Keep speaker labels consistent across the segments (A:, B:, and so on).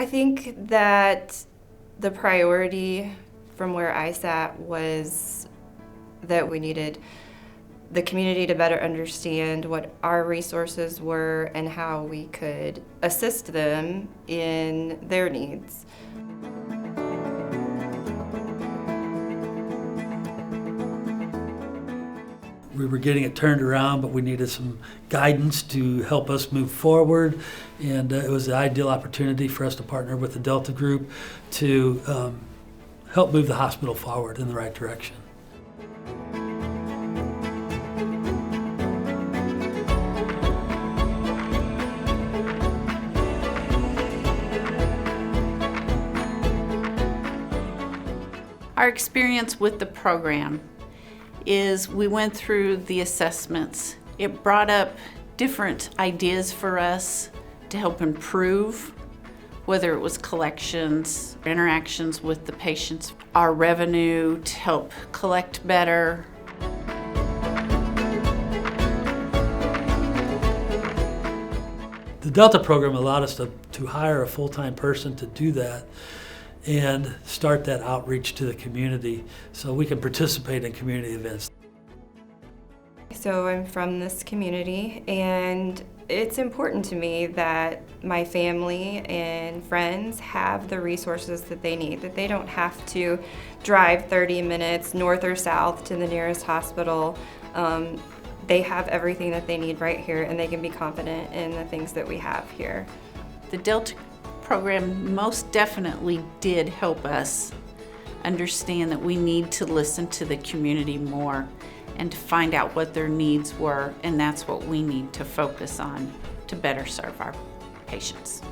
A: I think that the priority from where I sat was that we needed the community to better understand what our resources were and how we could assist them in their needs.
B: We were getting it turned around, but we needed some guidance to help us move forward. And it was the ideal opportunity for us to partner with the Delta Group to help move the hospital forward in the right direction.
C: Our experience with the program is we went through the assessments. It brought up different ideas for us to help improve, whether it was collections, interactions with the patients, our revenue to help collect better.
B: The Delta program allowed us to hire a full-time person to do that and start that outreach to the community so we can participate in community events.
A: So I'm from this community, and it's important to me that my family and friends have the resources that they need, that they don't have to drive 30 minutes north or south to the nearest hospital. They have everything that they need right here, and they can be confident in the things that we have here.
C: The Delta program most definitely did help us understand that we need to listen to the community more and to find out what their needs were, and that's what we need to focus on to better serve our patients.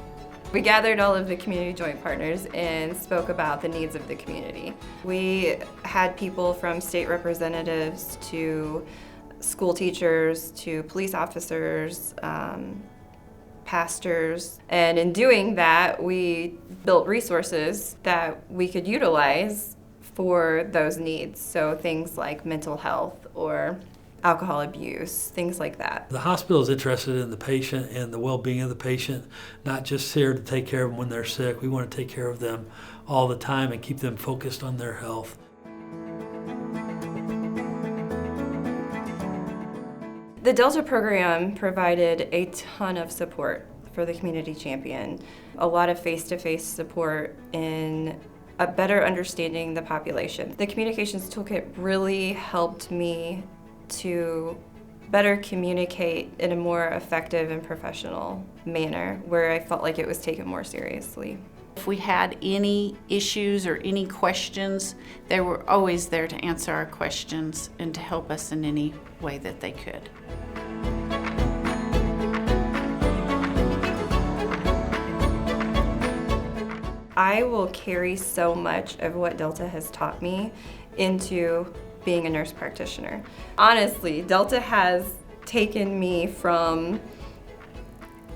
A: We gathered all of the community joint partners and spoke about the needs of the community. We had people from state representatives to school teachers to police officers, pastors, and in doing that, we built resources that we could utilize for those needs. So things like mental health or alcohol abuse, things like that.
B: The hospital is interested in the patient and the well-being of the patient, not just here to take care of them when they're sick. We want to take care of them all the time and keep them focused on their health.
A: The Delta program provided a ton of support for the community champion, a lot of face-to-face support in a better understanding the population. The communications toolkit really helped me to better communicate in a more effective and professional manner where I felt like it was taken more seriously.
C: If we had any issues or any questions, they were always there to answer our questions and to help us in any way that they could.
A: I will carry so much of what Delta has taught me into being a nurse practitioner. Honestly, Delta has taken me from,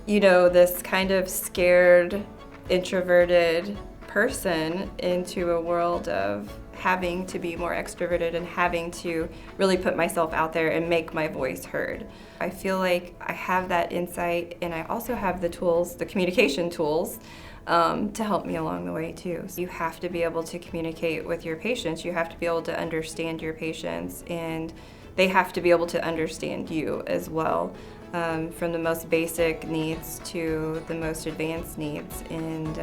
A: this kind of scared, introverted person into a world of having to be more extroverted and having to really put myself out there and make my voice heard. I feel like I have that insight, and I also have the tools, the communication tools, to help me along the way too. You have to be able to communicate with your patients. You have to be able to understand your patients, and they have to be able to understand you as well, from the most basic needs to the most advanced needs. And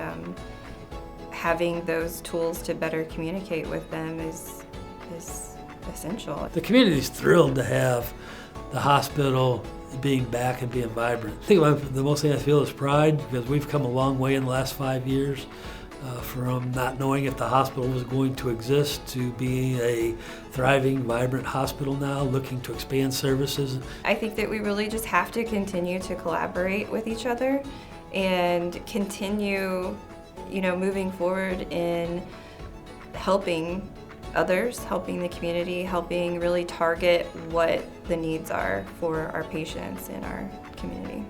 A: having those tools to better communicate with them is essential.
B: The community is thrilled to have the hospital being back and being vibrant. I think the most thing I feel is pride, because we've come a long way in the last 5 years from not knowing if the hospital was going to exist to being a thriving, vibrant hospital now, looking to expand services.
A: I think that we really just have to continue to collaborate with each other and continue, moving forward in helping others, helping the community, helping really target what the needs are for our patients in our community.